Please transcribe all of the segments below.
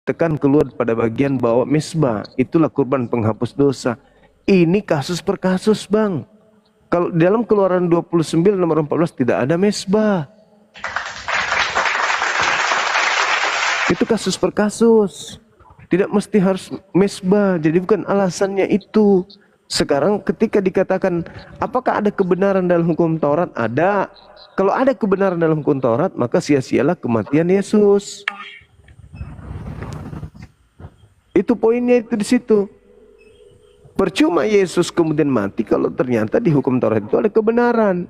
tekan keluar pada bagian bawah mesbah. Itulah kurban penghapus dosa. Ini kasus per kasus, Bang. Kalau dalam Keluaran 29 nomor 14 tidak ada mesbah. Itu kasus per kasus. Tidak mesti harus mesbah. Jadi bukan alasannya itu. Sekarang ketika dikatakan apakah ada kebenaran dalam hukum Taurat? Ada. Kalau ada kebenaran dalam hukum Taurat, maka sia-sialah kematian Yesus. Itu poinnya itu di situ. Percuma Yesus kemudian mati kalau ternyata di hukum Taurat itu ada kebenaran.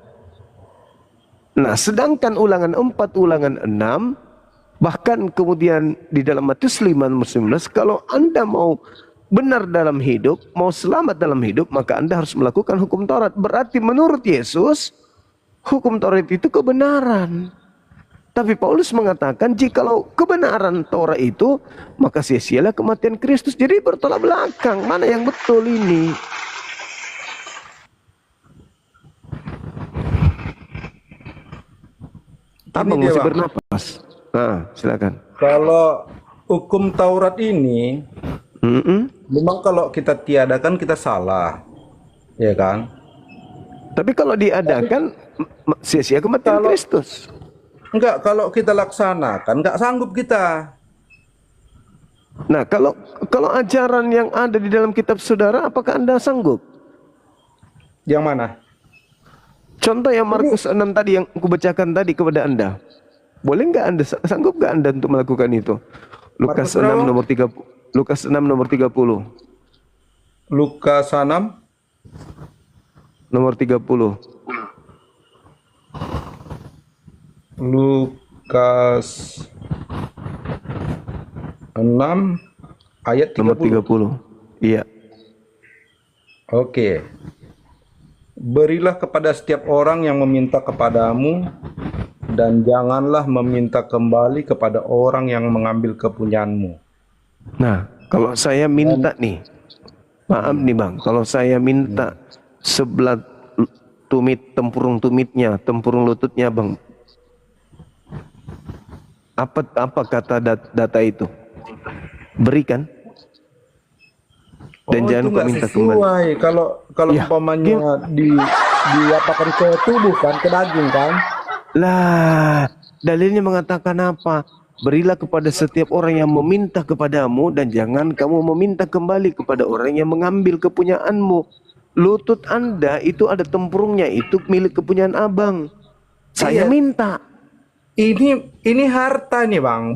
Nah, sedangkan ulangan 4, ulangan 6, bahkan kemudian di dalam Matius 5 nomor 19, kalau Anda mau benar dalam hidup, mau selamat dalam hidup, maka Anda harus melakukan hukum Taurat. Berarti menurut Yesus, hukum Taurat itu kebenaran. Tapi Paulus mengatakan jikalau kebenaran Taurat itu, maka sia-sialah kematian Kristus. Jadi bertolak belakang. Mana yang betul ini? Abang masih bernapas. Nah, silakan. Kalau hukum Taurat ini, memang kalau kita tiadakan kita salah, ya kan? Tapi kalau diadakan, sia-sia kematian Kristus. Enggak, kalau kita laksanakan, enggak sanggup kita. Nah, kalau ajaran yang ada di dalam kitab saudara, apakah Anda sanggup? Yang mana? Contoh yang Markus 6 tadi yang aku bacakan tadi kepada Anda. Boleh nggak Anda, sanggup nggak Anda untuk melakukan itu? Lukas 6 nomor 30. Lukas 6 nomor 30. Lukas 6 nomor 30. Lukas 6 ayat 30. Nomor 30. Iya. Oke. Berilah kepada setiap orang yang meminta kepadamu, dan janganlah meminta kembali kepada orang yang mengambil kepunyaanmu. Nah, kalau saya minta nih, maaf nih Bang, kalau saya minta sebelah tumit, tempurung tumitnya, tempurung lututnya Bang, apa kata data itu? Berikan. Dan jangan kau minta kembali. Kalau ya, umpamanya diapakan ke tubuh kan, ke daging kan? Lah, dalilnya mengatakan apa? Berilah kepada setiap orang yang meminta kepadamu, dan jangan kamu meminta kembali kepada orang yang mengambil kepunyaanmu. Lutut Anda itu ada tempurungnya, itu milik kepunyaan abang. Saya minta. Ini harta nih Bang,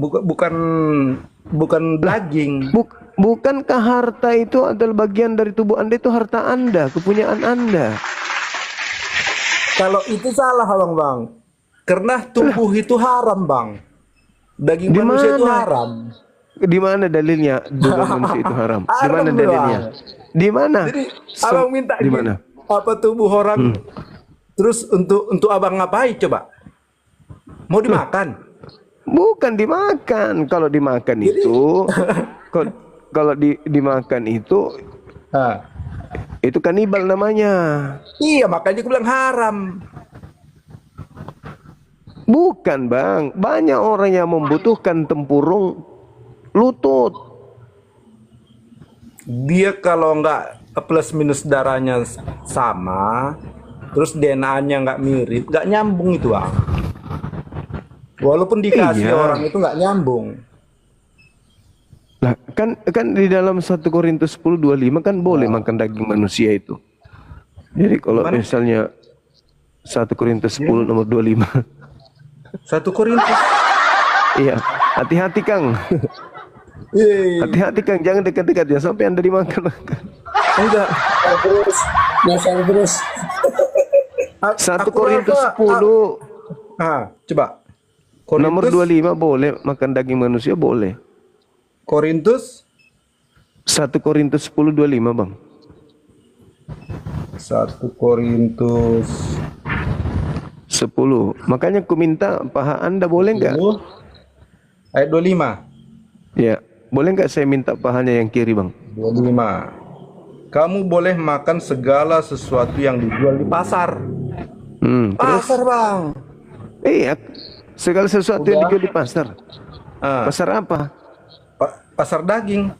bukan daging. Bukankah harta itu adalah bagian dari tubuh Anda, itu harta Anda, kepunyaan Anda? Kalau itu salah Bang. Karena tubuh itu haram Bang. Daging manusia itu haram. Di mana dalilnya tubuh manusia itu haram? Di mana dalilnya? Di mana? Jadi abang minta di mana? Apa tubuh orang? Terus untuk abang ngapain coba? Mau dimakan? Bukan dimakan. Kalau dimakan itu, kalau dimakan itu kanibal namanya. Iya, makanya aku bilang haram. Bukan Bang, banyak orang yang membutuhkan tempurung lutut. Dia kalau nggak plus minus darahnya sama, terus DNA-nya nggak mirip, nggak nyambung itu Bang. Walaupun dikasih orang itu nggak nyambung. Nah, kan di dalam 1 Korintus 10:25 kan boleh makan daging manusia itu. Jadi kalau misalnya 1 Korintus 10 nomor 25. 1 Korintus. Iya, hati-hati Kang. Hati-hati Kang, jangan dekat-dekat ya sampai Anda dimakan. Enggak. Terus. 1 Korintus 10. Coba. Nomor 25 boleh makan daging manusia, boleh. Korintus 1 Korintus 10:25 Bang. 1 Korintus 10. Makanya aku minta paha Anda, boleh nggak? Ayat 25. Ya, boleh nggak saya minta pahanya yang kiri Bang? 25. Kamu boleh makan segala sesuatu yang dijual di pasar. Pasar Bang. Iya, segala sesuatu yang dijual di pasar. Pasar apa? pasar daging.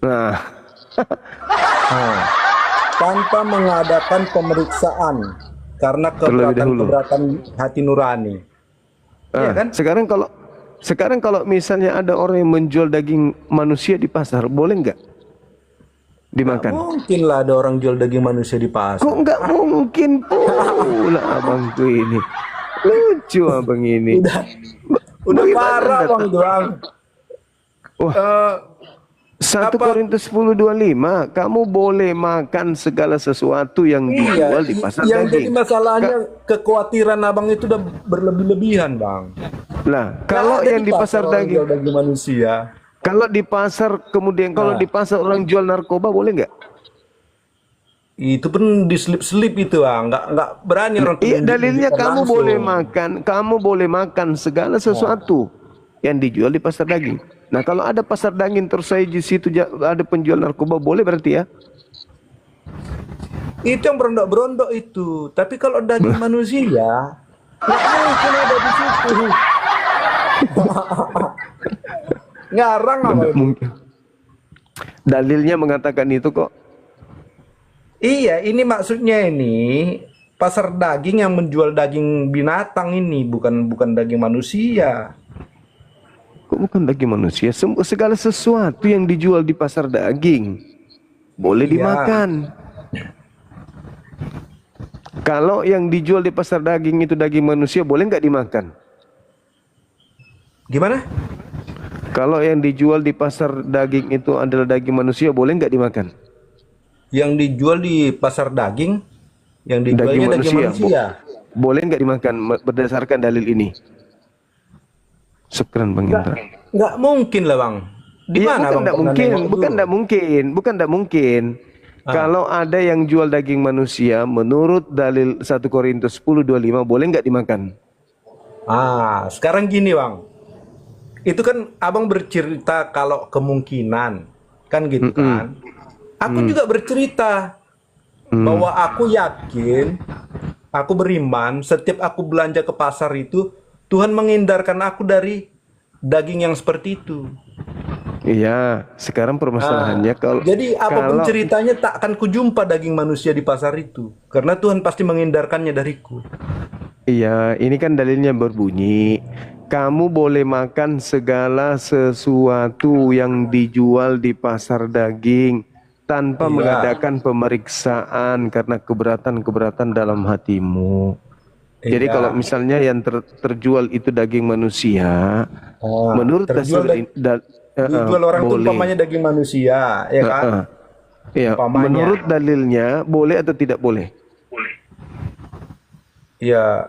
Nah, Nah, tanpa mengadakan pemeriksaan karena Terlebih dahulu. keberatan hati nurani. Iya kan? sekarang kalau misalnya ada orang yang menjual daging manusia di pasar, boleh nggak Nggak dimakan? mungkin lah ada orang jual daging manusia di Kok pasar. nggak mungkin pula abangku ini. Lucu abang ini. Udah Bagaimana parah Anda bang Doang. Wah, Eh, 1 apa? Korintus 10:25, kamu boleh makan segala sesuatu yang Iya, dijual di pasar yang jadi daging. masalahnya kekhawatiran abang itu udah berlebih-lebihan bang. Lah, Nggak kalau ada yang di pasar orang daging, jual daging manusia. kalau di pasar kemudian kalau Nah, di pasar orang jual narkoba boleh nggak? itu pun diselip-selip itu bang. Nggak berani orang tuh Iya, dalilnya kamu langsung. boleh makan segala sesuatu yang dijual di pasar daging. Nah, kalau ada pasar daging terus saya di situ ada penjual narkoba boleh berarti ya? Itu yang berondok-berondok itu. Tapi kalau daging manusia, nggak mungkin ada di situ. Ngarang apa Nggak itu? mungkin. Dalilnya mengatakan itu kok. Iya, ini maksudnya ini pasar daging yang menjual daging binatang ini, bukan daging manusia. Kok bukan daging manusia? Segala sesuatu yang dijual di pasar daging boleh Iya. dimakan. Kalau yang dijual di pasar daging itu daging manusia, boleh nggak dimakan? Gimana? Kalau yang dijual di pasar daging itu adalah daging manusia, boleh nggak dimakan? Yang dijual di pasar daging, yang dijualnya daging manusia. Boleh nggak dimakan berdasarkan dalil ini? Syukran Bang Indra. Nggak mungkin lah bang. Di Iya, mana bang? Pernah nengok itu? bukan nggak mungkin. Kalau ada yang jual daging manusia, menurut dalil 1 Korintus 10:25, boleh nggak dimakan? Sekarang gini bang. Itu kan abang bercerita kalau kemungkinan, kan gitu kan. Aku juga bercerita bahwa aku yakin, aku beriman, setiap aku belanja ke pasar itu, Tuhan menghindarkan aku dari daging yang seperti itu. Iya, sekarang permasalahannya Jadi apapun kalau ceritanya tak akan kujumpa daging manusia di pasar itu. Karena Tuhan pasti menghindarkannya dariku. iya, ini kan dalilnya berbunyi, kamu boleh makan segala sesuatu yang dijual di pasar daging tanpa Iya. mengadakan pemeriksaan karena keberatan-keberatan dalam hatimu. Jadi Iya. kalau misalnya yang terjual itu daging manusia, menurut Terjual dijual orang itu boleh. umpamanya daging manusia, ya kan? Iya, Umpamanya. menurut dalilnya boleh atau tidak boleh? Ya,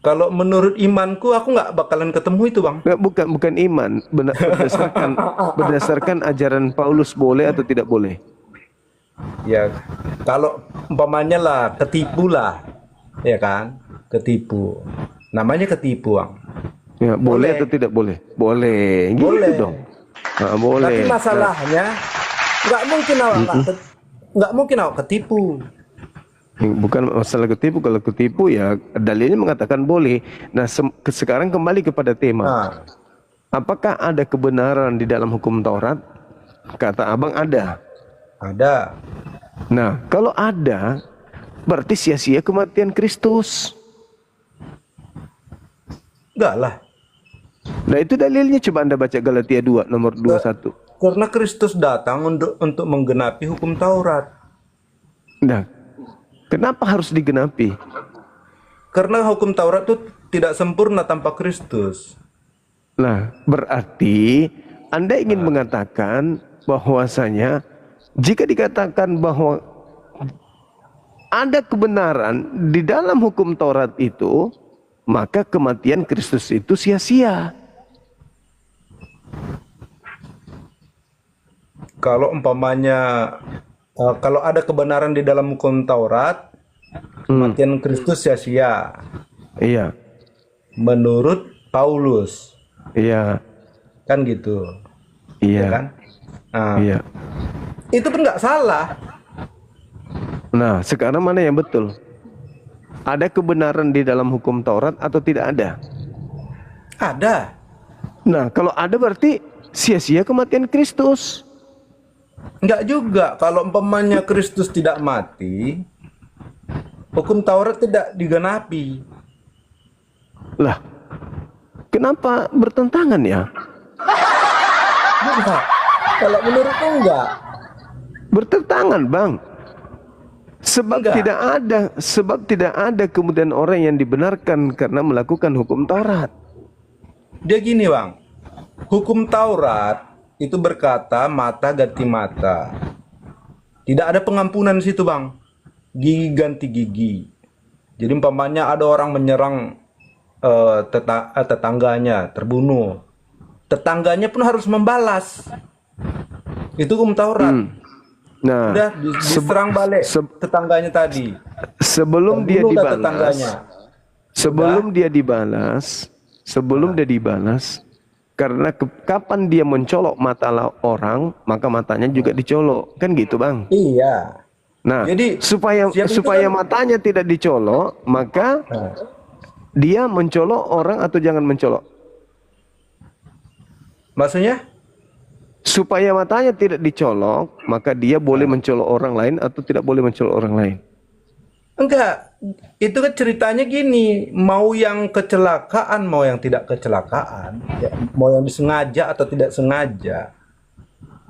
kalau menurut imanku aku nggak bakalan ketemu itu bang. Nggak, bukan iman, berdasarkan ajaran Paulus boleh atau tidak boleh? Ya, kalau umpamanya lah ketipu lah, ya kan? Ketipu. Namanya ketipu bang. Ya, boleh Boleh. atau tidak boleh? Boleh. Gitu Boleh. dong. Nah, boleh. Tapi masalahnya nggak mungkin awak nggak mungkin awak ketipu. Bukan masalah ketipu. Kalau ketipu ya dalilnya mengatakan boleh. Nah, sekarang kembali kepada tema. Nah, Apakah ada kebenaran di dalam hukum Taurat? Kata abang ada. ada. Nah, kalau ada, berarti sia-sia kematian Kristus. Enggak lah. Nah, itu dalilnya, coba Anda baca Galatia 2 nomor 21. Karena Kristus datang untuk menggenapi hukum Taurat. Nah, kenapa harus digenapi? Karena hukum Taurat itu tidak sempurna tanpa Kristus. Nah, berarti Anda ingin mengatakan bahwasanya jika dikatakan bahwa ada kebenaran di dalam hukum Taurat itu, maka kematian Kristus itu sia-sia. Kalau umpamanya kalau ada kebenaran di dalam hukum Taurat, kematian Kristus sia-sia. Iya, Menurut Paulus, iya, kan gitu, ya iya, kan? Nah, iya. itu pun nggak salah. Nah, sekarang mana yang betul? Ada kebenaran di dalam hukum Taurat atau tidak ada? Ada. Nah, kalau ada berarti sia-sia kematian Kristus. Enggak juga. Kalau umpamanya Kristus tidak mati, hukum Taurat tidak digenapi. Lah, kenapa bertentangan ya? Enggak. Kalau menurutku enggak. Bertentangan, Bang. Enggak. Sebab tidak ada kemudian orang yang dibenarkan karena melakukan hukum Taurat. Dia gini, Bang. Hukum Taurat itu berkata mata ganti mata. Tidak ada pengampunan di situ, Bang. Gigi ganti gigi. Jadi umpamanya ada orang menyerang tetangganya, terbunuh. Tetangganya pun harus membalas. Itu hukum Taurat. Nah, Udah diserang balik tetangganya tadi. sebelum dia Terbunuh dah dibalas, tetangganya. sebelum dia dibalas, karena kapan dia mencolok mata orang, maka matanya juga dicolok, kan gitu, Bang? Iya. Nah, Jadi, supaya itu kan- matanya tidak dicolok, maka Nah, dia mencolok orang atau jangan mencolok? maksudnya? Supaya matanya tidak dicolok, maka dia boleh mencolok orang lain atau tidak boleh mencolok orang lain. Enggak, itu kan ceritanya gini, mau yang kecelakaan, mau yang tidak kecelakaan, ya, mau yang disengaja atau tidak sengaja,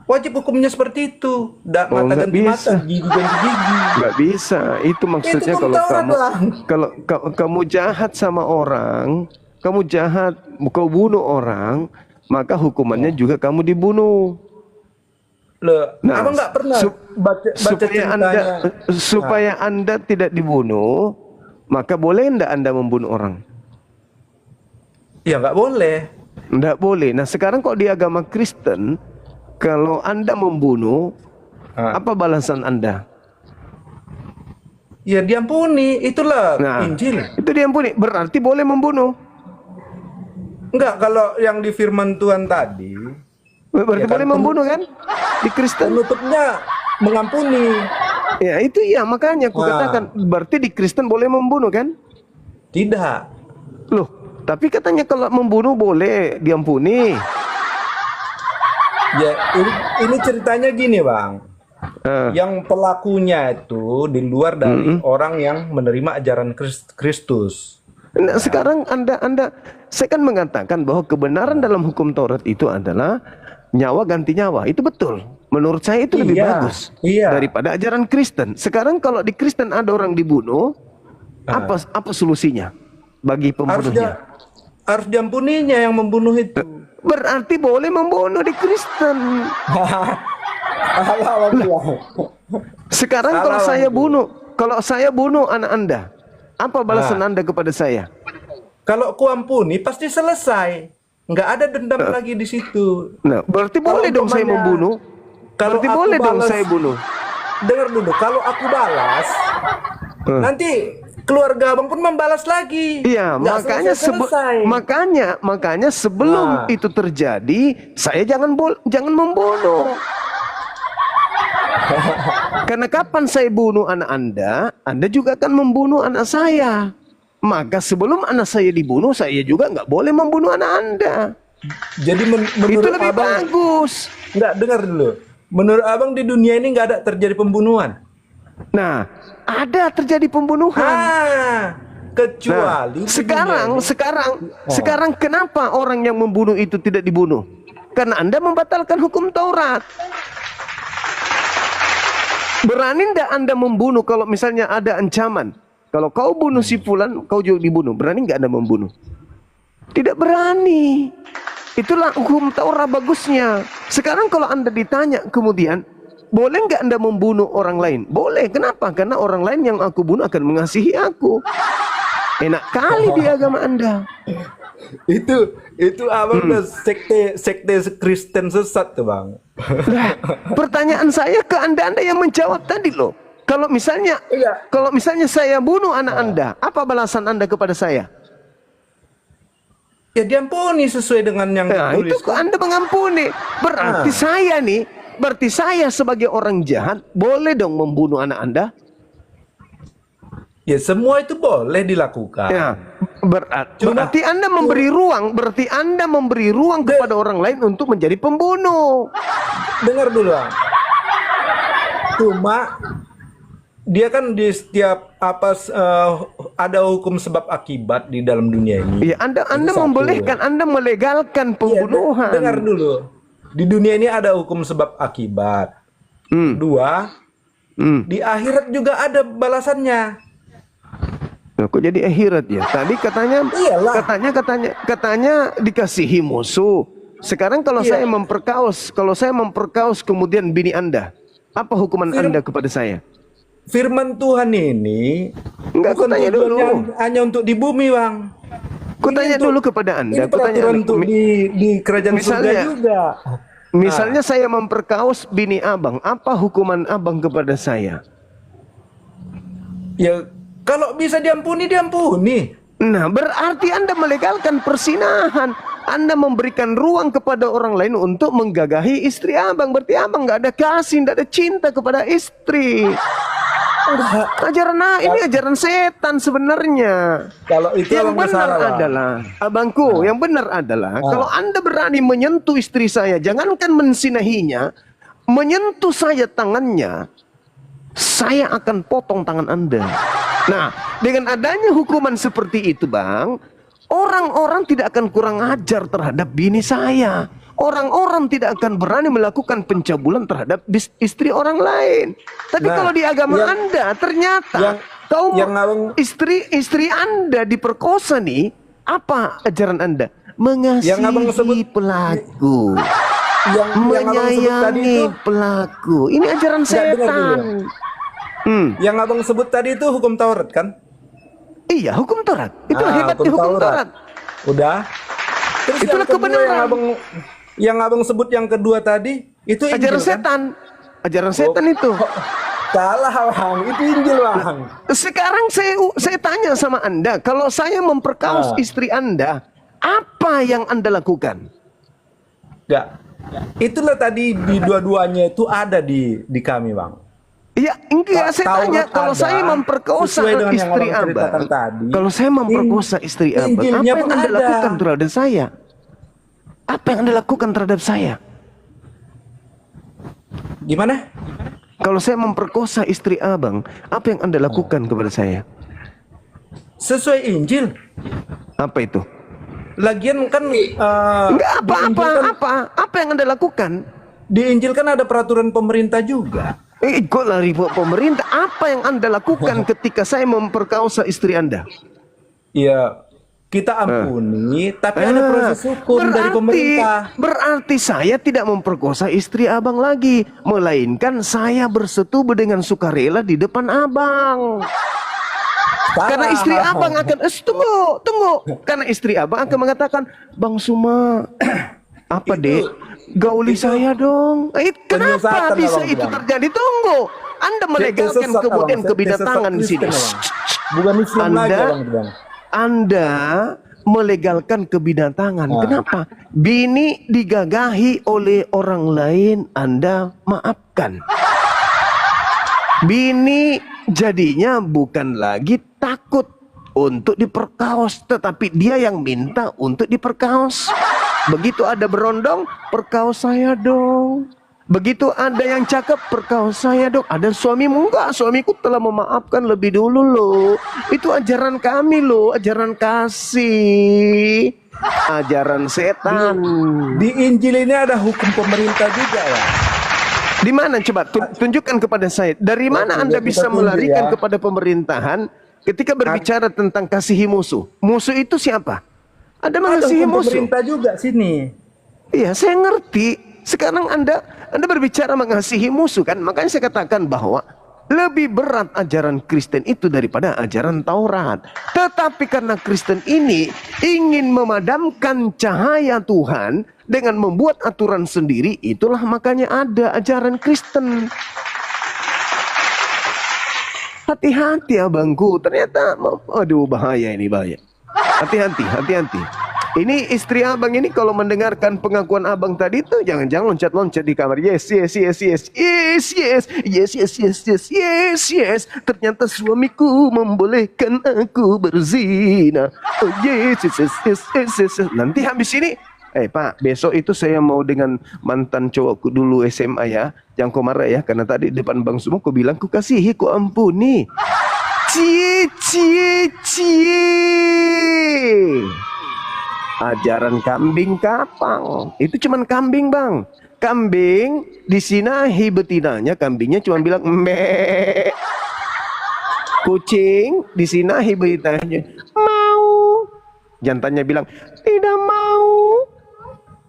wajib hukumnya seperti itu. Oh, Mata nggak ganti mata, bisa. gigi ganti gigi. Nggak bisa. Itu maksudnya Itu kalau Taurat, kamu Bang. kamu jahat sama orang, kamu jahat, kau bunuh orang, maka hukumannya juga kamu dibunuh. Loh, Nah, abang nggak pernah baca ceritanya. supaya Anda tidak dibunuh, maka boleh enggak Anda membunuh orang? Ya nggak boleh. Enggak boleh. Nah, sekarang kok di agama Kristen, kalau Anda membunuh, apa balasan Anda? Ya diampuni, itulah Nah, Injil. itu diampuni. Berarti boleh membunuh. Enggak, kalau yang di firman Tuhan tadi, Berarti ya kan, boleh membunuh kan? Di Kristen. penutupnya mengampuni. Ya, itu ya makanya aku Nah. katakan berarti di Kristen boleh membunuh kan? Tidak. Loh, tapi katanya kalau membunuh boleh diampuni. Ya, ini ceritanya gini, Bang. Ah. Yang pelakunya itu di luar dari orang yang menerima ajaran Kristus. Nah, sekarang saya kan mengatakan bahwa kebenaran dalam hukum Taurat itu adalah nyawa ganti nyawa. Itu betul. Menurut saya itu lebih Iya, bagus iya. daripada ajaran Kristen. Sekarang kalau di Kristen ada orang dibunuh, apa solusinya bagi pembunuhnya? Harus diampuninya yang membunuh itu. Berarti boleh membunuh di Kristen. Sekarang kalau saya bunuh anak Anda, apa balasan Anda kepada saya? Kalau kuampuni pasti selesai. Nggak ada dendam lagi di situ. Nah, berarti boleh dong saya membunuh. Kalau Berarti aku boleh dong balas- saya bunuh. Dengar dulu, kalau aku balas, nanti keluarga abang pun membalas lagi. Iya, Nggak makanya selesai. makanya sebelum Nah. itu terjadi, saya jangan membunuh. Karena kapan saya bunuh anak Anda juga akan membunuh anak saya. Maka sebelum anak saya dibunuh, saya juga nggak boleh membunuh anak Anda. Jadi Itu menurut lebih abang, bagus. nggak, dengar dulu. Menurut abang di dunia ini nggak ada terjadi pembunuhan. Nah, ada terjadi pembunuhan. Kecuali di dunia ini. Sekarang kenapa orang yang membunuh itu tidak dibunuh? Karena Anda membatalkan hukum Taurat. Berani ndak Anda membunuh kalau misalnya ada ancaman? Kalau kau bunuh si fulan, kau juga dibunuh. Berani nggak Anda membunuh? Tidak berani. Itulah hukum Taurat bagusnya. Sekarang kalau Anda ditanya kemudian, boleh nggak Anda membunuh orang lain? Boleh. Kenapa? Karena orang lain yang aku bunuh akan mengasihi aku. Enak kali di agama Anda. Itu abang udah sekte Kristen sesat tuh, Bang. Nah, pertanyaan saya ke Anda yang menjawab tadi loh. Kalau misalnya saya bunuh anak Anda, apa balasan Anda kepada saya? Ya diampuni sesuai dengan yang Nah, itu ditulis. kok Anda mengampuni. Berarti saya sebagai orang jahat boleh dong membunuh anak Anda? Ya semua itu boleh dilakukan. Ya, berarti Anda memberi ruang, kepada orang lain untuk menjadi pembunuh. Dengar dulu, Bang. Cuma dia kan di setiap ada hukum sebab akibat di dalam dunia ini. Ya, Anda satu. membolehkan, Anda melegalkan Iya, pembunuhan. dengar dulu. Di dunia ini ada hukum sebab akibat. Dua, di akhirat juga ada balasannya. Nah, kok jadi akhirat ya? Tadi katanya, Iyalah. katanya dikasihi musuh. Sekarang kalau Iya. saya memperkaos kemudian bini Anda, apa hukuman Anda kepada saya? Firman Tuhan ini Enggak, aku bukan tanya dulu. tujuannya hanya untuk di bumi, Bang. Aku tanya dulu kepada Anda. Ini peraturan untuk di kerajaan surga juga. Misalnya saya memperkaos bini abang, apa hukuman abang kepada saya? Ya kalau bisa diampuni, diampuni. Nah, berarti Anda melegalkan persinahan. Anda memberikan ruang kepada orang lain untuk menggagahi istri abang. Berarti abang nggak ada kasih, nggak ada cinta kepada istri. Ini ajaran setan sebenarnya. Kalau itu Yang benar masalah, Bang. adalah, abangku, yang benar adalah kalau Anda berani menyentuh istri saya, jangankan mensinahinya, menyentuh saya tangannya, saya akan potong tangan Anda. Nah, dengan adanya hukuman seperti itu, Bang, orang-orang tidak akan kurang ajar terhadap bini saya. Orang-orang tidak akan berani melakukan pencabulan terhadap istri orang lain. Tapi Nah, kalau di agama Anda ternyata istri Anda diperkosa nih, apa ajaran Anda? Mengasihi pelaku. Menyayangi pelaku. Ini ajaran setan. Yang abang sebut tadi itu hukum Taurat kan? Iya, hukum Taurat. Itulah hebatnya hukum Taurat. Udah. Terus Itulah yang kedua kebenaran. yang abang sebut yang kedua tadi itu Ajaran Injil, setan. Ajaran setan itu. Salah, Bang. Itu Injil, Bang. Sekarang saya tanya sama Anda, kalau saya memperkaos istri Anda, apa yang Anda lakukan? Enggak. Itulah tadi di dua-duanya itu ada di kami, Bang. Ya, enggak, saya tanya, kalau saya memperkosa istri abang, kalau saya memperkosa istri abang, apa yang Anda lakukan terhadap saya? Apa yang Anda lakukan terhadap saya? Gimana? Kalau saya memperkosa istri abang, apa yang Anda lakukan kepada saya? Sesuai Injil. Apa itu? Lagian kan Enggak apa yang Anda lakukan? di Injil kan ada peraturan pemerintah juga. Kok lari pemerintah? Apa yang Anda lakukan ketika saya memperkosa istri Anda? Ya, kita ampuni, tapi ada proses hukum dari pemerintah. Berarti saya tidak memperkosa istri abang lagi, melainkan saya bersetubuh dengan sukarela di depan abang. Karena istri abang akan tunggu. Karena istri abang akan mengatakan, Bang Suma, apa dek? Gauli saya dong. Kenapa bisa itu terjadi? Tunggu. Anda melegalkan kemudian kebidatangan di sini. Bukan Islam lagi, Bang. Anda melegalkan kebidatangan. Kenapa? Bini digagahi oleh orang lain, Anda maafkan. Bini jadinya bukan lagi takut untuk diperkaos, tetapi dia yang minta untuk diperkaos. Begitu ada berondong, perkaos saya dong. Begitu ada yang cakep, perkaos saya dong. Ada suamimu? Enggak, suamiku telah memaafkan lebih dulu loh. Itu ajaran kami loh, ajaran kasih. Ajaran setan. Di Injil ini ada hukum pemerintah juga, ya. Di mana coba tunjukkan kepada saya. Dari mana Anda bisa melarikan kepada pemerintahan ketika berbicara tentang kasihi musuh? Musuh itu siapa? Ada mengasihi musuh. Pemerintah juga sini. Iya, saya ngerti. Sekarang Anda berbicara mengasihi musuh kan? Makanya saya katakan bahwa lebih berat ajaran Kristen itu daripada ajaran Taurat. Tetapi karena Kristen ini ingin memadamkan cahaya Tuhan dengan membuat aturan sendiri, itulah makanya ada ajaran Kristen. Hati-hati abangku, ternyata aduh bahaya ini, bahaya. Hati-hati. Ini istri abang ini kalau mendengarkan pengakuan abang tadi tuh jangan-jangan loncat-loncat di kamar. Yes, yes, yes, yes, yes, yes, yes, yes, yes, yes, yes, yes. Ternyata suamiku membolehkan aku berzina. Oh yes, yes, yes, yes, yes, yes. Nanti habis ini, Pak, besok itu saya mau dengan mantan cowokku dulu SMA ya. Jangan kau marah ya, karena tadi depan bang semua kau bilang ku kasihi, ku ampuni. Cie, cie, cie. Ajaran kambing kapang. Itu cuman kambing, Bang. Kambing disinahi betinanya, kambingnya cuma bilang mbe. Kucing disinahi betinanya, mau. Jantannya bilang tidak mau.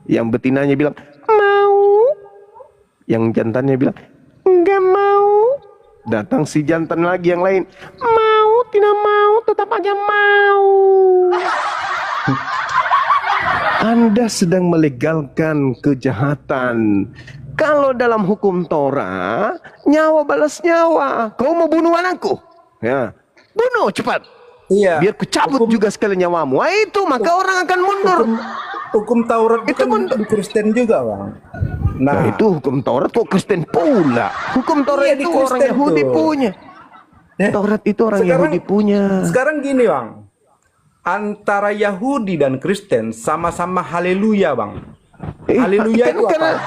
Yang betinanya bilang mau. Yang jantannya bilang enggak mau. Datang si jantan lagi yang lain, mau, tidak mau, tetap aja mau. Anda sedang melegalkan kejahatan. Kalau dalam hukum Torah, nyawa balas nyawa. Kau mau bunuh anakku? Ya, bunuh cepat. Iya. Biar ku cabut juga sekali nyawamu. Wah, itu maka orang akan mundur. Hukum Taurat itu kan di Kristen juga, Bang. Nah, itu hukum Taurat kok Kristen pula. Hukum Taurat Iya, di itu orang Kristen Yahudi tuh. punya. Taurat itu orang Yahudi punya. Sekarang gini, Bang. Antara Yahudi dan Kristen sama-sama haleluya, Bang. Haleluya itu karena apa?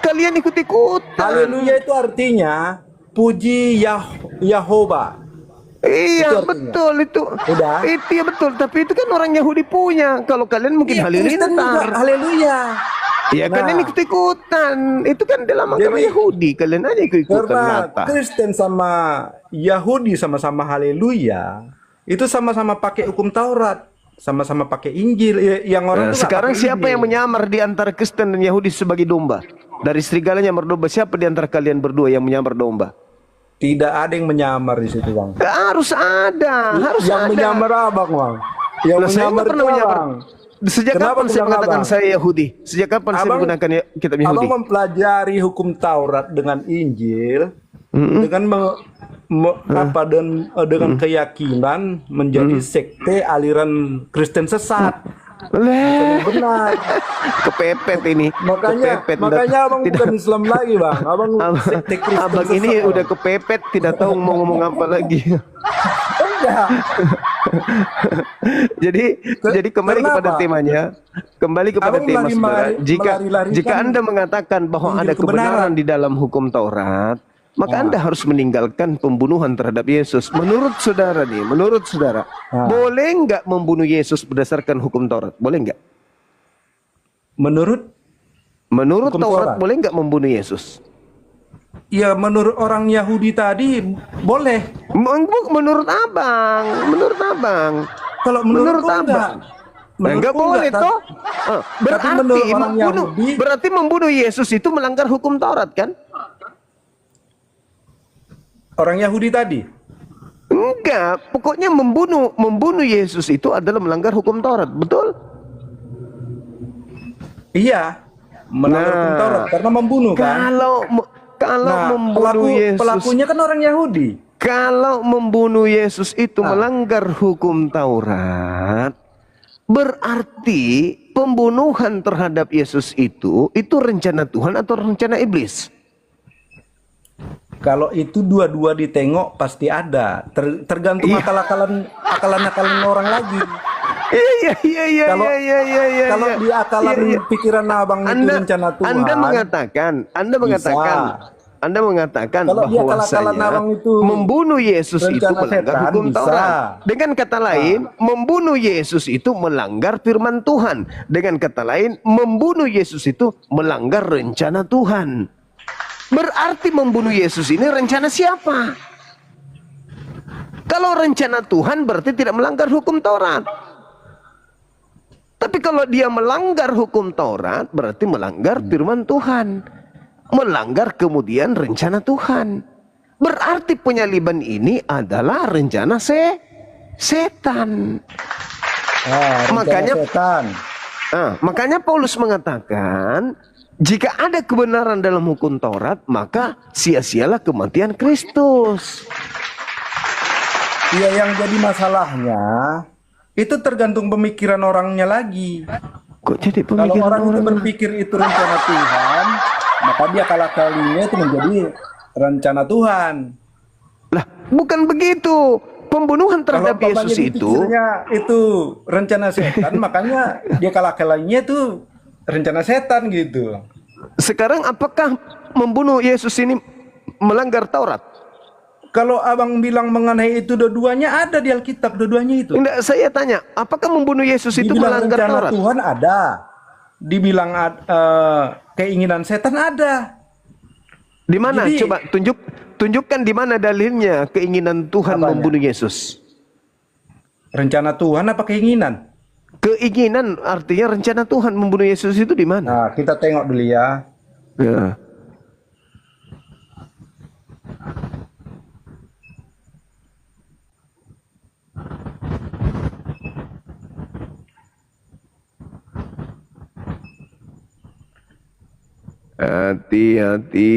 kalian ikut-ikutan. Haleluya itu artinya puji Yahova. Iya, Itu artinya. betul itu. Udah. Itu ya betul, tapi itu kan orang Yahudi punya. Kalau kalian mungkin Iya, Kristen juga halilintar. haleluya. Ya Nah. kalian ikut-ikutan. Itu kan dalam agama Jadi, Yahudi. Kalian aja ikut-ikutan Karena mata. Kristen sama Yahudi sama-sama haleluya, itu sama-sama pakai hukum Taurat, sama-sama pakai Injil. Yang orang tuh nggak Sekarang pakai siapa Injil. yang menyamar di antara Kristen dan Yahudi sebagai domba? Dari serigala nyamar domba, siapa di antara kalian berdua yang menyamar domba? Tidak ada yang menyamar di situ, Bang. Harus ada, harus Yang ada. menyamar abang, Bang. Yang Lah, saya menyamar nggak pernah itu menyamar. abang. Sejak Kenapa kapan saya bilang mengatakan abang? saya Yahudi? Sejak kapan saya Abang- menggunakan kitab Yahudi? Abang mempelajari hukum Taurat dengan Injil, dengan dengan keyakinan menjadi sekte aliran Kristen sesat. Leh, Benar. kepepet ini. Makanya Kepepet. abang bukan Islam lagi, Bang. Abang sekte Kristen Abang sesat, ini Bang. udah kepepet, tidak tahu mau ngomong apa lagi. Enggak. jadi kembali Kenapa? kepada temanya. Kembali kepada Abang tema saudara. melari-larikan Jika Anda mengatakan bahwa ada Injil kebenaran kebenaran. di dalam hukum Taurat, maka Anda harus meninggalkan pembunuhan terhadap Yesus. Menurut saudara nih, menurut saudara, boleh nggak membunuh Yesus berdasarkan hukum Taurat? Boleh nggak? Menurut Menurut Hukum Taurat Taurat. boleh nggak membunuh Yesus? ya menurut orang Yahudi tadi boleh. Menurut abang, menurut abang. Kalau menurutku enggak. Enggak boleh enggak. toh. Berarti menurut orang membunuh, Yahudi- berarti membunuh Yesus itu melanggar hukum Taurat kan? Orang Yahudi tadi. Enggak, pokoknya membunuh Yesus itu adalah melanggar hukum Taurat, betul? Iya, melanggar hukum Taurat karena membunuh kan. Kalau Nah, membunuh Yesus, pelakunya kan orang Yahudi. kalau membunuh Yesus itu melanggar hukum Taurat, berarti pembunuhan terhadap Yesus itu rencana Tuhan atau rencana iblis? Kalau itu dua-dua ditengok pasti ada. Tergantung Iya. akalan orang lagi. Iya. Kalau di akalan pikiran abang itu rencana Tuhan. Anda mengatakan Kalau di akal-akalan bahwasanya abang itu membunuh Yesus itu rencana melanggar setan, hukum bisa. Taurat. Dengan kata lain, membunuh Yesus itu melanggar firman Tuhan. Dengan kata lain, membunuh Yesus itu melanggar rencana Tuhan. Berarti membunuh Yesus ini rencana siapa? Kalau rencana Tuhan berarti tidak melanggar hukum Taurat. Tapi kalau dia melanggar hukum Taurat berarti melanggar firman Tuhan. Melanggar kemudian rencana Tuhan. Berarti penyaliban ini adalah rencana setan. rencana setan. Makanya Paulus mengatakan, jika ada kebenaran dalam hukum Taurat, maka sia-sialah kematian Kristus. Iya, yang jadi masalahnya Itu tergantung pemikiran orangnya lagi. Kok jadi Kalau pemikiran orang itu orang? berpikir itu rencana Tuhan, maka dia kalinya itu menjadi rencana Tuhan. Lah, bukan begitu. Pembunuhan terhadap Kalau Yesus umpamanya itu, dipikirnya itu rencana setan, makanya dia kalinya itu rencana setan gitu. sekarang apakah membunuh Yesus ini melanggar Taurat? Kalau abang bilang mengenai itu dua-duanya ada di Alkitab, dua-duanya itu. Tidak, saya tanya, apakah membunuh Yesus itu Dibilang melanggar rencana Taurat? Tuhan ada, dibilang keinginan setan ada. Di mana? Jadi- Coba tunjukkan di mana dalilnya keinginan Tuhan Apanya? membunuh Yesus. Rencana Tuhan apa keinginan? Keinginan artinya rencana Tuhan membunuh Yesus itu di mana? Nah, kita tengok dulu ya. Ya. Hati-hati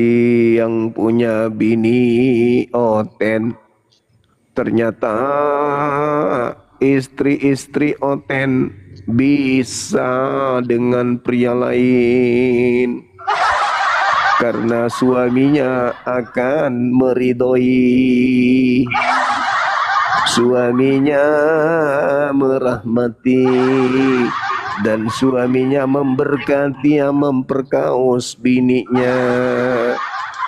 yang punya bini oten. Ternyata istri-istri oten bisa dengan pria lain. Karena suaminya akan meridhoi. Suaminya merahmati. Dan suaminya memberkati yang memperkaos bininya.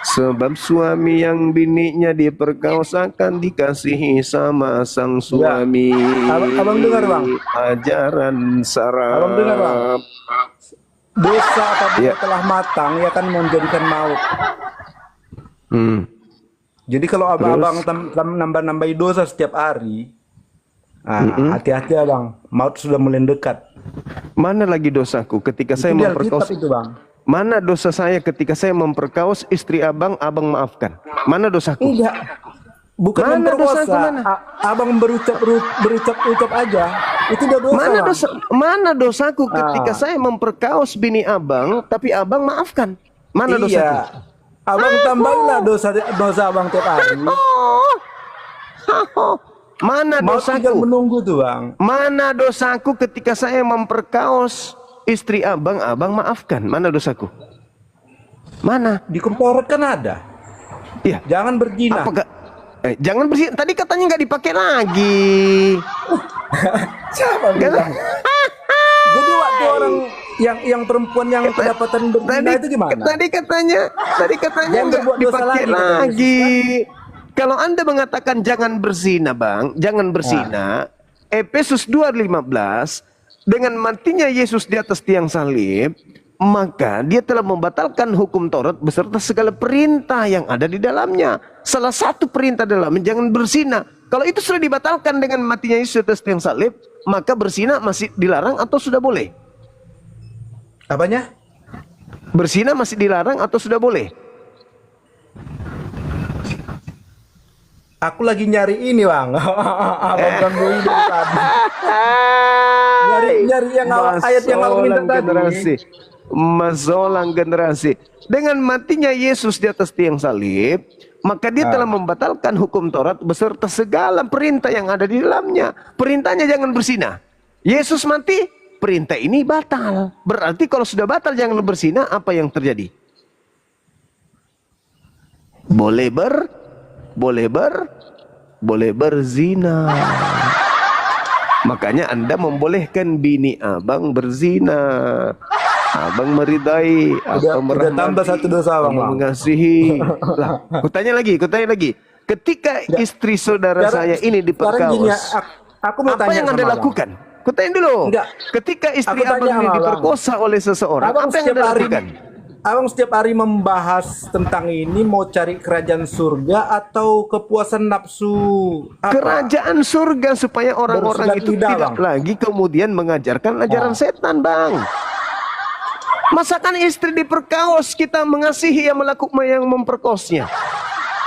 Sebab suami yang bininya diperkaos akan dikasihi sama sang suami. Abang dengar, Bang? Ajaran saraf. Abang dengar, Bang? Dosa apabila Ya. telah matang, ia akan menjadikan maut. Hmm. Jadi kalau abang nambah-nambahi dosa setiap hari, hati-hati abang, maut sudah mulai dekat. Mana lagi dosaku ketika saya Itu di Alkitab memperkaos? itu, Bang. Mana dosa saya ketika saya memperkaos istri abang maafkan? Mana dosaku? Enggak. Bukan Mana memperkosa. dosaku, mana? Abang berucap aja. Itu udah dosa. Mana Bang. mana dosaku ketika saya memperkaos bini abang tapi abang maafkan? Mana dosaku? Iya. Abang tambahilah dosa abang tiap hari. Mana Mau tinggal dosaku? menunggu tuh, Bang. Mana dosaku ketika saya memperkaos istri abang maafkan? Mana dosaku? Mana? Di Taurat kan ada. Iya. Jangan berzina. Apakah jangan bersih. Tadi katanya nggak dipakai lagi. Siapa bilang? Jadi waktu orang yang perempuan yang kedapatan berzina itu gimana? Tadi katanya Jangan nggak berbuat dosa dipakai lagi, kata lagi. Kalau Anda mengatakan jangan berzina, Bang, jangan berzina. Efesus 2:15, dengan matinya Yesus di atas tiang salib, maka dia telah membatalkan hukum Taurat beserta segala perintah yang ada di dalamnya. Salah satu perintah dalamnya jangan berzina. Kalau itu sudah dibatalkan dengan matinya Yesus di atas tiang salib, maka berzina masih dilarang atau sudah boleh? Apanya? Berzina masih dilarang atau sudah boleh? Aku lagi nyari ini, Bang. Abang gangguin dari tadi. Nyari yang ayat yang aku minta Masolang tadi. generasi. Masolang generasi. Dengan matinya Yesus di atas tiang salib, maka dia telah membatalkan hukum Taurat beserta segala perintah yang ada di dalamnya. Perintahnya jangan berzina. Yesus mati, perintah ini batal. Berarti kalau sudah batal jangan berzina, apa yang terjadi? Boleh berzina. Makanya Anda membolehkan bini abang berzina. Abang meridai, abang Udah tambah satu dosa, Bang. mengasihi. Lah, kutanya lagi. Ketika istri saudara saya ini Sekarang gini, diperkaos, aku mau apa tanya yang sama Anda Abang. lakukan? Kutanya dulu. Enggak. Ketika istri Aku tanya abang ini sama Abang. diperkosa oleh seseorang, Abang apa yang setiap Anda hari lakukan? Abang setiap hari membahas tentang ini, mau cari kerajaan surga atau kepuasan nafsu apa? Kerajaan surga supaya orang-orang Bersilat itu lidah, tidak Bang. lagi kemudian mengajarkan ajaran setan, Bang. Masakan istri diperkaos kita mengasihi yang melakukan yang memperkosnya.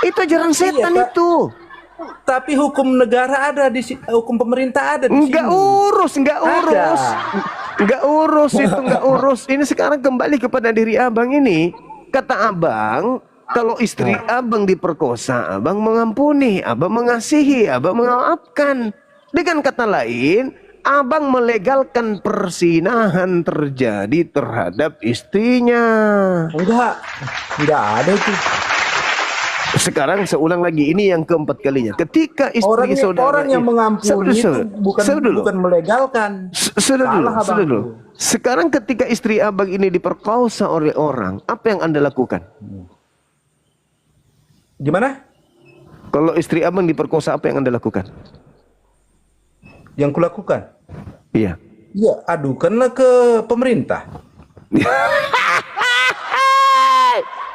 Itu ajaran setan Pak. itu. Tapi hukum negara ada di hukum pemerintah ada di Enggak sini. urus. Enggak urus. Ini sekarang kembali kepada diri abang ini. Kata abang, kalau istri abang diperkosa, abang mengampuni, abang mengasihi, abang memaafkan. Dengan kata lain, abang melegalkan persinahan terjadi terhadap istrinya. Enggak ada itu. Sekarang seulang lagi, ini yang keempat kalinya. Ketika istri saudara Orang yang mengampuni itu bukan melegalkan. Sudah dulu. Sekarang ketika istri abang ini diperkosa oleh orang, apa yang Anda lakukan? Gimana? Kalau istri abang diperkosa, apa yang Anda lakukan? Yang kulakukan? Iya. Ya, adukanlah ke pemerintah.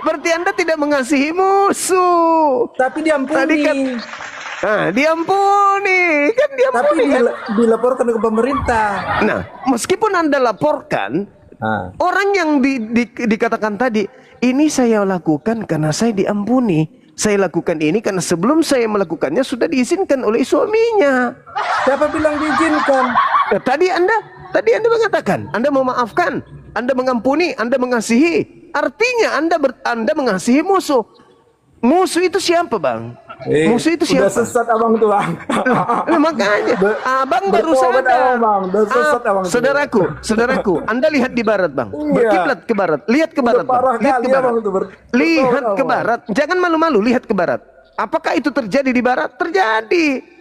Berarti Anda tidak mengasihi musuh. Tapi diampuni. Tadi kan, diampuni. Kan Tapi diampuni kan? dilaporkan ke pemerintah. Nah, meskipun Anda laporkan, orang yang dikatakan tadi, ini saya lakukan karena saya diampuni. Saya lakukan ini karena sebelum saya melakukannya sudah diizinkan oleh suaminya. Siapa bilang diizinkan? Nah, tadi Anda mengatakan, Anda memaafkan, Anda mengampuni, Anda mengasihi. Artinya Anda mengasihi musuh. Musuh itu siapa, Bang? Musuh itu siapa? Udah sesat abang tuh, Bang. Nah, makanya abang baru sadar. Saudaraku, Anda lihat di barat, Bang. Berkiblat ke barat. Lihat ke barat, Bang. Lihat ke barat. Lihat ke barat. Jangan malu-malu, lihat ke barat. Apakah itu terjadi di barat? Terjadi.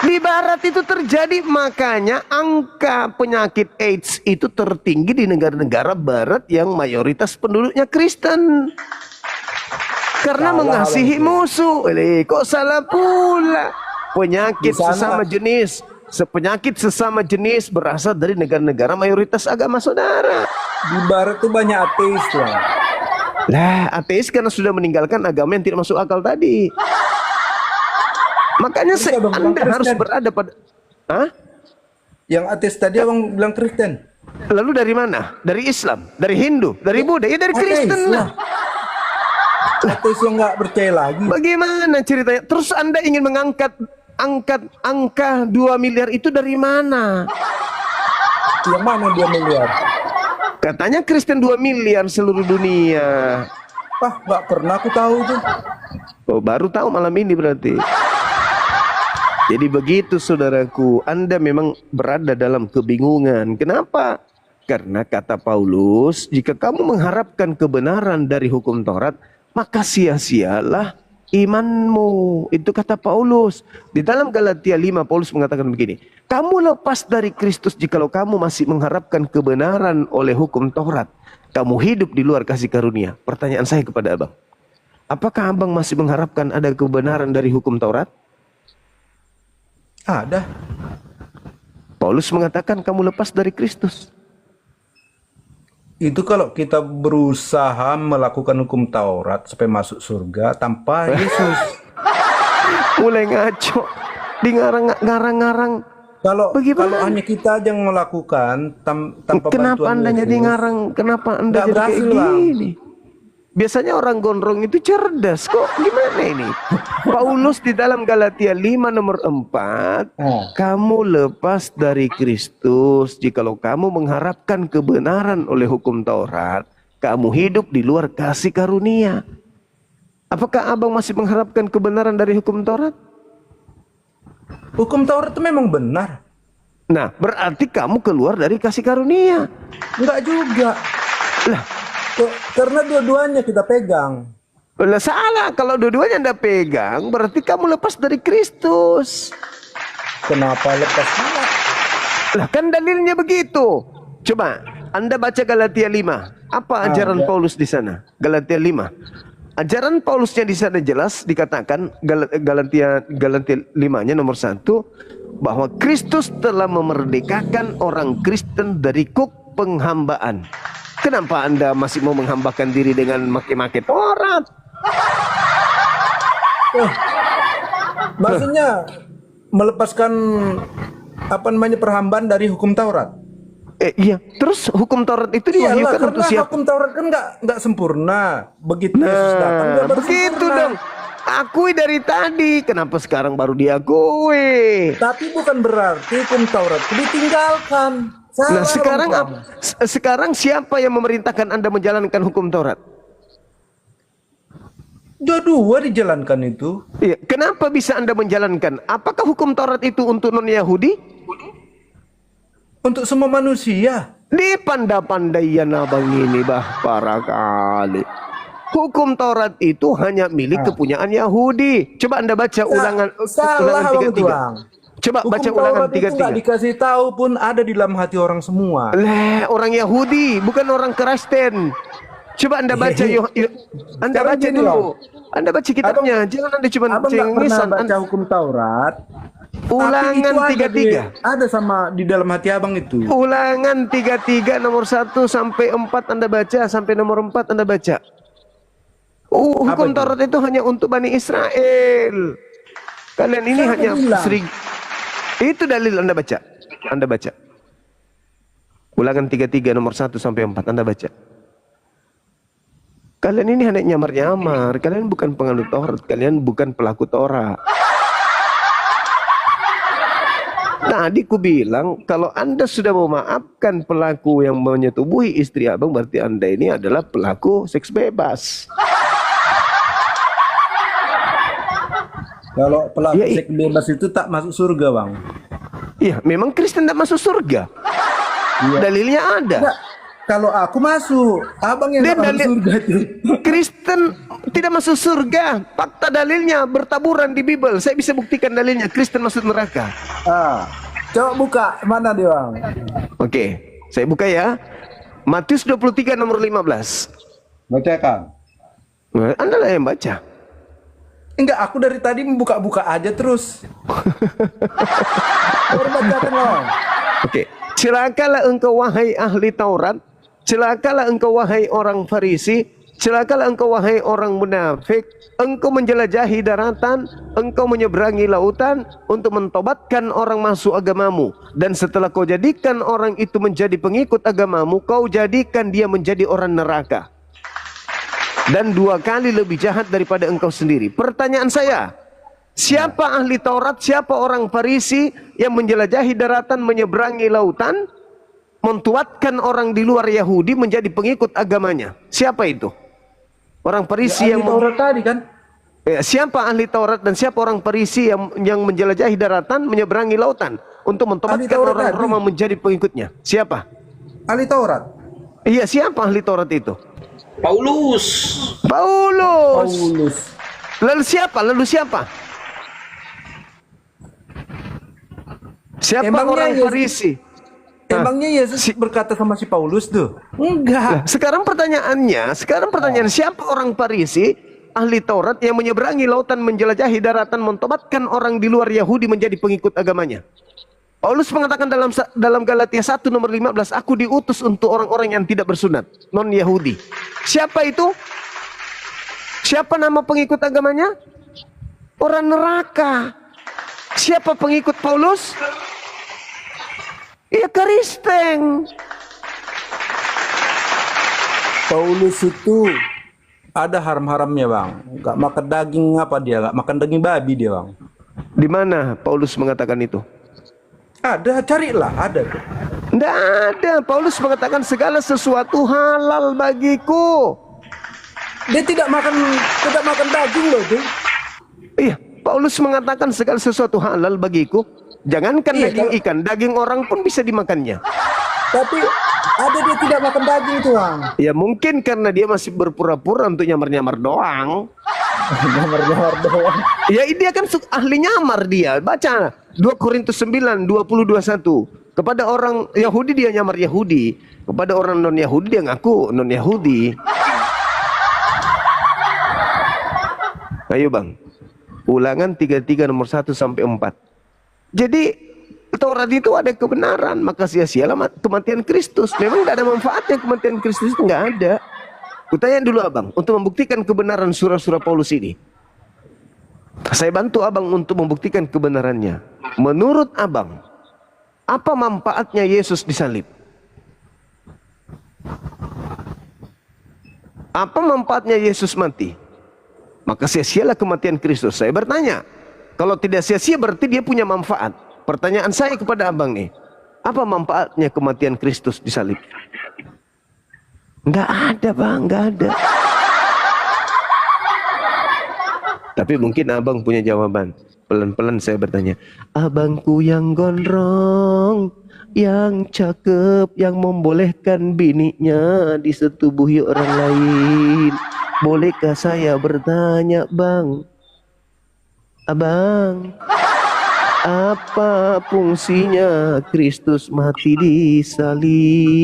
Di barat itu terjadi, makanya angka penyakit AIDS itu tertinggi di negara-negara barat yang mayoritas penduduknya Kristen. Karena mengasihi musuh. Kok salah pula? Penyakit sesama jenis berasal dari negara-negara mayoritas agama saudara. Di barat tuh banyak ateis lah. Lah, ateis karena sudah meninggalkan agama yang tidak masuk akal tadi. Makanya Anda harus berada pada... Yang ateis tadi abang bilang Kristen. Lalu dari mana? Dari Islam? Dari Hindu? Dari Buddha? Ya dari Kristen lah. Ateis yang nggak percaya lagi. Bagaimana ceritanya? Terus Anda ingin mengangkat angka 2 miliar itu dari mana? Yang mana dia miliar? Katanya Kristen 2 miliar seluruh dunia. Nggak pernah aku tahu itu. Oh, baru tahu malam ini berarti. Jadi begitu saudaraku, Anda memang berada dalam kebingungan. Kenapa? Karena kata Paulus, jika kamu mengharapkan kebenaran dari hukum Taurat, maka sia-sialah imanmu. Itu kata Paulus. Di dalam Galatia 5, Paulus mengatakan begini, kamu lepas dari Kristus jikalau kamu masih mengharapkan kebenaran oleh hukum Taurat. Kamu hidup di luar kasih karunia. Pertanyaan saya kepada abang, apakah abang masih mengharapkan ada kebenaran dari hukum Taurat? Ada. Paulus mengatakan kamu lepas dari Kristus. Itu kalau kita berusaha melakukan hukum Taurat supaya masuk surga tanpa Yesus. Mulai ngaco, di ngarang-ngarang. Kalau hanya kita aja yang melakukan tanpa kenapa bantuan Anda Yesus, jadi ngarang? Kenapa Anda nggak jadi kayak berhasil, Bang. gini? Biasanya orang gondrong itu cerdas, kok gimana ini? Paulus di dalam Galatia 5 nomor 4, kamu lepas dari Kristus jikalau kamu mengharapkan kebenaran oleh hukum Taurat, kamu hidup di luar kasih karunia. Apakah abang masih mengharapkan kebenaran dari hukum Taurat? Hukum Taurat itu memang benar. Nah, berarti kamu keluar dari kasih karunia. Enggak juga. Lah, karena dua-duanya kita pegang. Lah salah, kalau dua-duanya Anda pegang, berarti kamu lepas dari Kristus. Kenapa lepas dia? Lah kan dalilnya begitu. Coba Anda baca Galatia 5. Apa ajaran Paulus di sana? Galatia 5. Ajaran Paulusnya di sana jelas dikatakan, Galatia 5-nya nomor 1, bahwa Kristus telah memerdekakan orang Kristen dari kuk penghambaan. Kenapa Anda masih mau menghambakan diri dengan maki-maki Taurat? Maksudnya melepaskan perhambaan dari hukum Taurat. Iya, terus hukum Taurat itu diwahyukan untuk siapa? Hukum Taurat kan nggak sempurna. Begitu Yesus datang dia baru begitu sempurna. dong. Akui dari tadi, kenapa sekarang baru diakui? Tapi bukan berarti hukum Taurat itu ditinggalkan. Nah sekarang siapa yang memerintahkan Anda menjalankan hukum Taurat? Dua-dua dijalankan itu. Iya, kenapa bisa Anda menjalankan? Apakah hukum Taurat itu untuk non-Yahudi? Untuk semua manusia. Dipandai-pandaian abang ini para kali. Hukum Taurat itu hanya milik kepunyaan Yahudi. Coba Anda baca ulangan Salah ulangan Bang itu 33. Bang. Coba Hukum baca ulangan Taurat itu nggak 33. dikasih tahu pun ada di dalam hati orang semua. Orang Yahudi, bukan orang Kristen. Coba Anda baca Anda Sekarang baca gini, dulu. Anda baca kitabnya, jangan Anda cuma Abang nggak pernah cengisan. baca hukum Taurat. Ulangan Tapi itu 33. ada sama di dalam hati abang itu. Ulangan 33 nomor 1 sampai 4 Anda baca, sampai nomor 4 Anda baca. Hukum itu? Taurat itu hanya untuk Bani Israel. Kalian ini Siapa hanya bilang? Itu dalil Anda baca. Anda baca. Ulangan 33 nomor 1 sampai 4 Anda baca. Kalian ini hanya nyamar-nyamar. Kalian bukan penganut Taurat. Kalian bukan pelaku Taurat. Tadi ku bilang, kalau Anda sudah memaafkan pelaku yang menyetubuhi istri abang, berarti Anda ini adalah pelaku seks bebas. Kalau pelaku Ya, seks bebas itu tak masuk surga Bang. Iya, memang Kristen tidak masuk surga. Dalilnya ada. Enggak, kalau aku masuk, abang yang Dia tak masuk surga itu. Kristen tidak masuk surga. Fakta dalilnya bertaburan di Bible. Saya bisa buktikan dalilnya. Kristen masuk neraka. Coba buka mana dia Bang? Oke, saya buka ya. Matius 23 nomor 15. Baca Kang. Anda lah yang baca. Enggak, aku dari tadi membuka-buka aja terus. Baru bacakan Bang. Oke. Celakalah engkau wahai ahli Taurat, celakalah engkau wahai orang Farisi, celakalah engkau wahai orang munafik, engkau menjelajahi daratan, engkau menyeberangi lautan untuk mentobatkan orang masuk agamamu, dan setelah kau jadikan orang itu menjadi pengikut agamamu, kau jadikan dia menjadi orang neraka. Dan 2 kali lebih jahat daripada engkau sendiri. Pertanyaan saya, siapa ahli Taurat, siapa orang Farisi yang menjelajahi daratan, menyeberangi lautan, mentuatkan orang di luar Yahudi menjadi pengikut agamanya? Siapa itu? Orang Farisi yang Taurat tadi kan? siapa ahli Taurat dan siapa orang Farisi yang menjelajahi daratan, menyeberangi lautan untuk mentobatkan orang Roma menjadi pengikutnya? Siapa? Ahli Taurat. Iya, siapa ahli Taurat itu? Paulus. Lalu siapa? Siapa Emangnya orang Yesus- Farisi? Emangnya Yesus berkata sama si Paulus tuh? Enggak. Sekarang pertanyaan siapa orang Farisi, ahli Taurat yang menyeberangi lautan, menjelajahi daratan, mentobatkan orang di luar Yahudi menjadi pengikut agamanya? Paulus mengatakan dalam Galatia 1 nomor 15, aku diutus untuk orang-orang yang tidak bersunat, non-Yahudi. Siapa itu? Siapa nama pengikut agamanya? Orang neraka. Siapa pengikut Paulus? Ya Kristen. Paulus itu ada haram-haramnya Bang. Gak makan daging apa dia? Gak makan daging babi dia Bang. Di mana Paulus mengatakan itu? Ada, carilah, ada. Tidak ada. Paulus mengatakan segala sesuatu halal bagiku. Dia tidak makan daging loh tuh. Iya, Paulus mengatakan segala sesuatu halal bagiku. Jangankan daging ikan, daging orang pun bisa dimakannya. Tapi ada dia tidak makan daging tuh Bang. Ya mungkin karena dia masih berpura-pura untuk nyamar-nyamar doang. Nyamar-nyamar doang. Ya dia kan ahli nyamar dia. Baca 2 Korintus 9, 20-21. Kepada orang Yahudi dia nyamar Yahudi. Kepada orang non-Yahudi dia ngaku non-Yahudi. Ayo Bang. Ulangan 33 nomor 1 sampai 4. Jadi Taurat itu ada kebenaran, maka sia-sialah kematian Kristus. Memang tidak ada manfaatnya kematian Kristus, itu nggak ada. Kutanya dulu abang, untuk membuktikan kebenaran surah-surah Paulus ini. Saya bantu abang untuk membuktikan kebenarannya. Menurut abang, apa manfaatnya Yesus disalib? Apa manfaatnya Yesus mati? Maka sia-sialah kematian Kristus. Saya bertanya, kalau tidak sia-sia berarti dia punya manfaat. Pertanyaan saya kepada abang nih, apa manfaatnya kematian Kristus disalib? Nggak ada bang, nggak ada. Tapi mungkin abang punya jawaban. Pelan-pelan saya bertanya. Abangku yang gondrong, yang cakep, yang membolehkan bininya disetubuhi orang lain. Bolehkah saya bertanya, Bang? Abang, apa fungsinya Kristus mati di salib?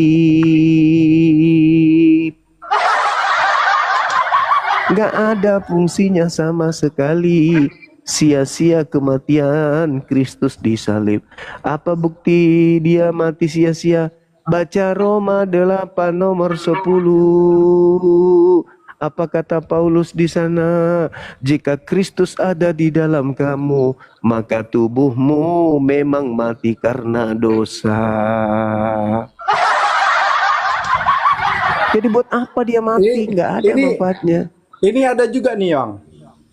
Gak ada fungsinya sama sekali. Sia-sia kematian Kristus di salib. Apa bukti dia mati sia-sia? Baca Roma 8 nomor 10. Apa kata Paulus di sana? Jika Kristus ada di dalam kamu, maka tubuhmu memang mati karena dosa. Jadi buat apa dia mati? Nggak ada manfaatnya. Ini ada juga nih, Yang.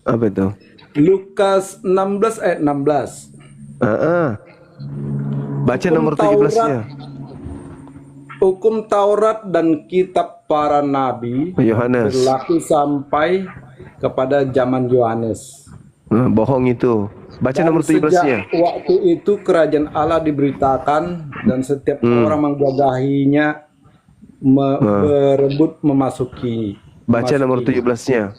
Apa itu? Lukas 16 ayat 16. Baca Hukum nomor Taurat. 17-nya. Hukum Taurat dan kitab para nabi Yohanes. berlaku sampai kepada zaman Yohanes. Bohong itu. Baca Dan nomor 17-nya. sejak waktu itu kerajaan Allah diberitakan dan setiap orang menggagahinya berebut memasuki. Baca nomor 17-nya.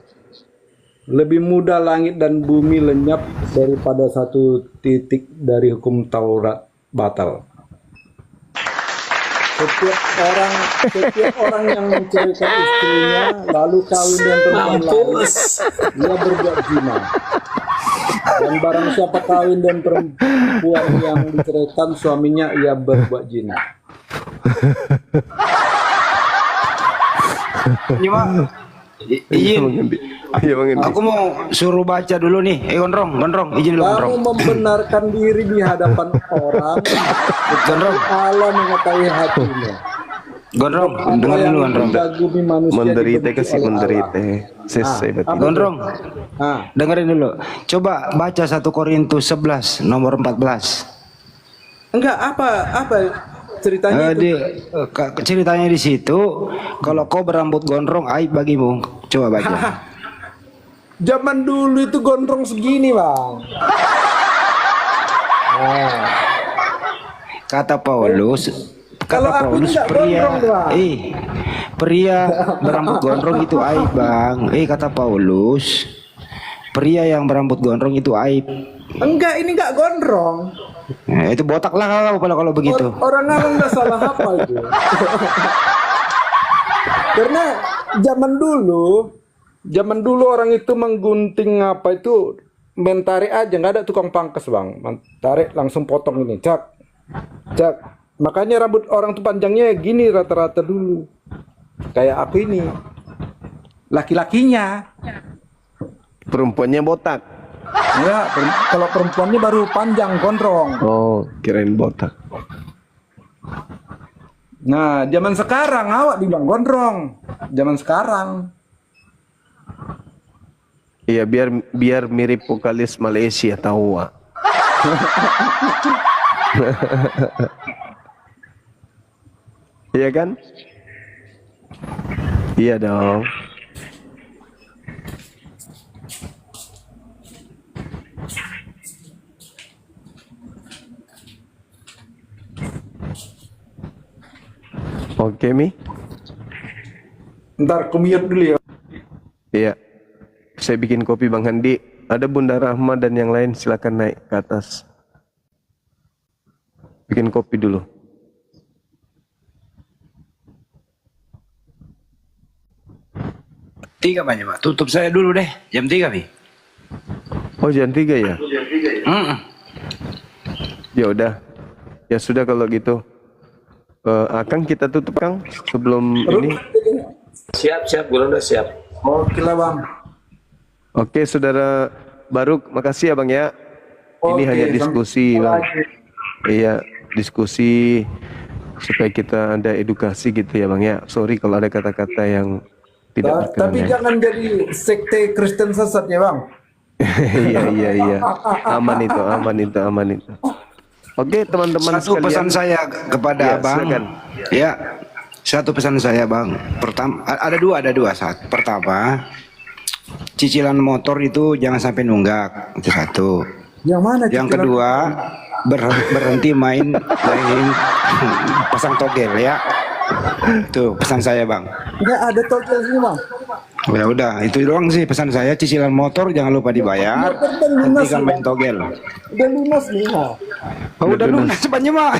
Lebih mudah langit dan bumi lenyap daripada satu titik dari hukum Taurat batal. Setiap orang yang menceraikan istrinya lalu kawin dengan perempuan lain, dia berbuat zina. Dan barang siapa kawin dengan perempuan yang diceraikan suaminya, ia berbuat zina. Ini Bang. Izin. Iya, Bang Endi. Aku mau suruh baca dulu nih. Gondrong, izin dulu Gondrong. Kamu membenarkan diri di hadapan orang, Gondrong, Allah mengetahui hatinya. Gondrong, dengar dulu Gondrong. Mengagumi manusia Menderita dibenci kasih oleh menderita. Selesai berarti. Gondrong, Allah. dengerin dulu. Coba baca 1 Korintus 11 nomor 14. Enggak, apa ceritanya itu? Ceritanya di situ, kalau kau berambut gondrong aib bagimu. Coba baca. Zaman dulu itu gondrong segini, Bang. Kata Paulus, Kalau aku ini nggak gondrong, Bang. pria berambut gondrong itu aib, Bang. Kata Paulus, pria yang berambut gondrong itu aib. Enggak, ini enggak gondrong. Itu botak lah kalau begitu. Orang awam nggak salah apa itu. Karena zaman dulu orang itu menggunting apa itu tarik aja, nggak ada tukang pangkas, Bang. Tarik langsung potong ini, cak. Makanya rambut orang tuh panjangnya gini rata-rata dulu. Kayak aku ini. Laki-lakinya. Perempuannya botak. Enggak, kalau perempuannya baru panjang gondrong. Oh, kirain botak. Nah, zaman sekarang awak dibilang gondrong. Zaman sekarang. Iya, biar mirip vokalis Malaysia tahu. Iya kan? Iya dong. Oke, Mi. Ntar kumiyut dulu ya. Iya. Saya bikin kopi Bang Handi. Ada Bunda Rahma dan yang lain silakan naik ke atas. Bikin kopi dulu. Tiga banyak, Pak. Tutup saya dulu deh. Jam 3, Pi. Oh, jam 3 ya? Mm-mm. Ya udah. Ya sudah kalau gitu. Akang kita tutup, Kang, sebelum ini. Siap, gue udah siap. Oke lah, Bang. Oke, Saudara Baruk, makasih ya Bang ya. Ini Oke, hanya diskusi, Bang. lagi. Iya, diskusi supaya kita ada edukasi gitu ya Bang ya. Sorry kalau ada kata-kata yang tidak berkenan. Tapi jangan jadi sekte Kristen sesat ya, Bang. Iya. Aman itu. Oke, teman-teman Satu sekalian. pesan saya kepada Ya, Abang. silakan. Ya, satu pesan saya, Bang. Pertama, ada dua saat. Pertama, cicilan motor itu jangan sampai nunggak, itu satu. Yang mana? Yang cicilan? kedua, berhenti main pasang togel ya. Tuh pesan saya bang. Enggak ada togel sini bang. Udah, itu doang sih pesan saya. Cicilan motor jangan lupa dibayar. Motor kan lunas, Hentikan main togel. Udah lunas nih. Ha. Oh, udah lunas sebanyak mah.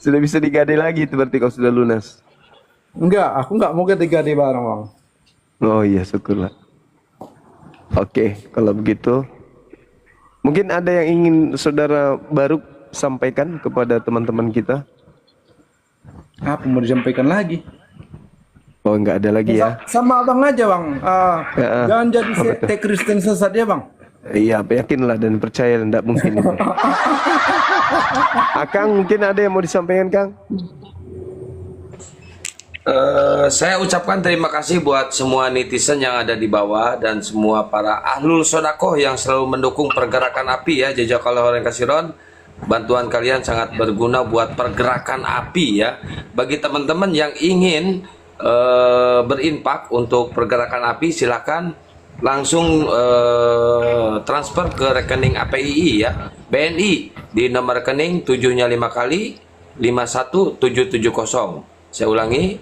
Sudah bisa digade lagi itu berarti kalau sudah lunas. Enggak, aku enggak mau gade-gade barang bang. Oh iya, syukurlah. Oke, kalau begitu mungkin ada yang ingin saudara Baruk sampaikan kepada teman-teman kita. Apa mau disampaikan lagi? Oh, enggak ada lagi ya. Sama abang aja bang. Jangan jadi sekte Kristen sesat ya bang. Iya, yakinlah dan percaya tidak mungkin itu. Akang mungkin ada yang mau disampaikan, Kang? Saya ucapkan terima kasih buat semua netizen yang ada di bawah dan semua para ahlul sodakoh yang selalu mendukung pergerakan api ya. Jazakallahu khairan katsiran. Bantuan kalian sangat berguna buat pergerakan api ya. Bagi teman-teman yang ingin berinfak untuk pergerakan api, silakan langsung transfer ke rekening APII ya, BNI di nomor rekening 7-nya 5 kali 51770. Saya ulangi,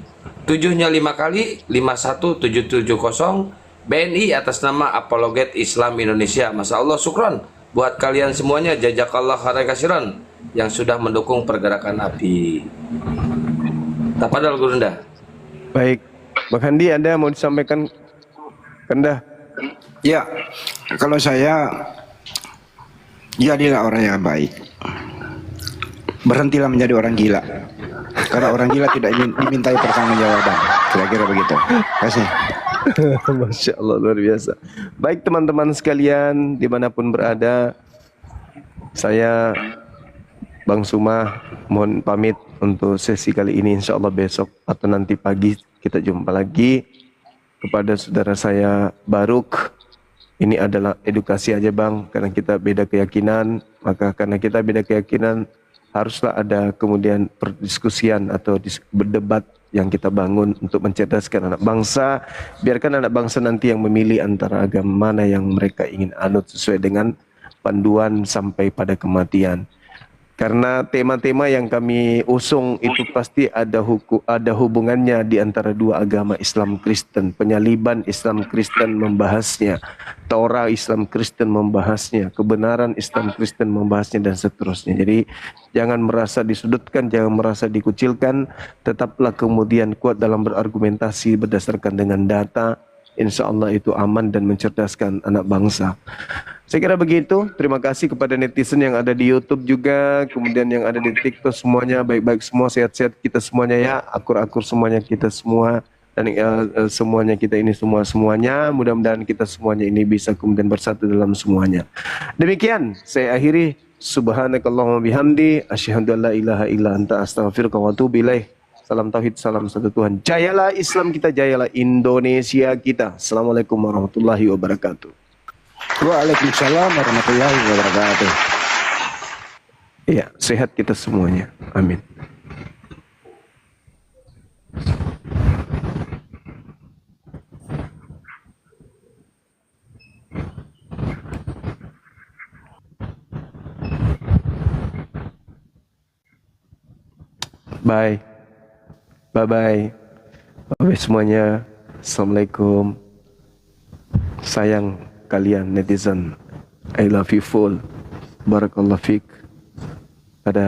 7-nya 5 kali 51770, BNI atas nama Apologet Islam Indonesia. Masya Allah, syukron buat kalian semuanya, jazakallah khairan katsiran yang sudah mendukung pergerakan api. Tafadhal Gurunda. Baik, Bang Handi ada mau disampaikan? Kendah. Ya, kalau saya jadilah orang yang baik. Berhentilah menjadi orang gila. Karena orang gila tidak dimintai pertanggungjawaban. Kira-kira begitu. Terima kasih. Masya Allah, luar biasa. Baik teman-teman sekalian, dimanapun berada, saya Bang Suma mohon pamit untuk sesi kali ini. Insya Allah besok atau nanti pagi kita jumpa lagi. Kepada saudara saya Baruk, ini adalah edukasi aja bang, karena kita beda keyakinan, maka karena kita beda keyakinan haruslah ada kemudian perdiskusian atau berdebat yang kita bangun untuk mencerdaskan anak bangsa. Biarkan anak bangsa nanti yang memilih antara agama mana yang mereka ingin anut sesuai dengan panduan sampai pada kematian. Karena tema-tema yang kami usung itu pasti ada hubungannya di antara dua agama Islam Kristen. Penyaliban Islam Kristen membahasnya, Taurat Islam Kristen membahasnya, kebenaran Islam Kristen membahasnya, dan seterusnya. Jadi jangan merasa disudutkan, jangan merasa dikucilkan, tetaplah kemudian kuat dalam berargumentasi berdasarkan dengan data. Insya Allah itu aman dan mencerdaskan anak bangsa. Saya kira begitu. Terima kasih kepada netizen yang ada di YouTube juga, kemudian yang ada di TikTok, semuanya baik-baik semua, sehat-sehat kita semuanya ya, akur-akur semuanya kita semua, dan semuanya kita ini semuanya. Mudah-mudahan kita semuanya ini bisa kemudian bersatu dalam semuanya. Demikian saya akhiri. Subhanakallahumma bihamdi, asyhadu an la ilaha illa anta, astaghfiruka wa atubu ilaih. Salam tauhid, salam satu Tuhan. Jayalah Islam kita, jayalah Indonesia kita. Assalamualaikum warahmatullahi wabarakatuh. Waalaikumsalam warahmatullahi wabarakatuh. Iya, sehat kita semuanya. Amin. Bye. Bye-bye. Bye-bye semuanya. Assalamualaikum. Sayang kalian netizen. I love you full. Barakallahu fiik. Ada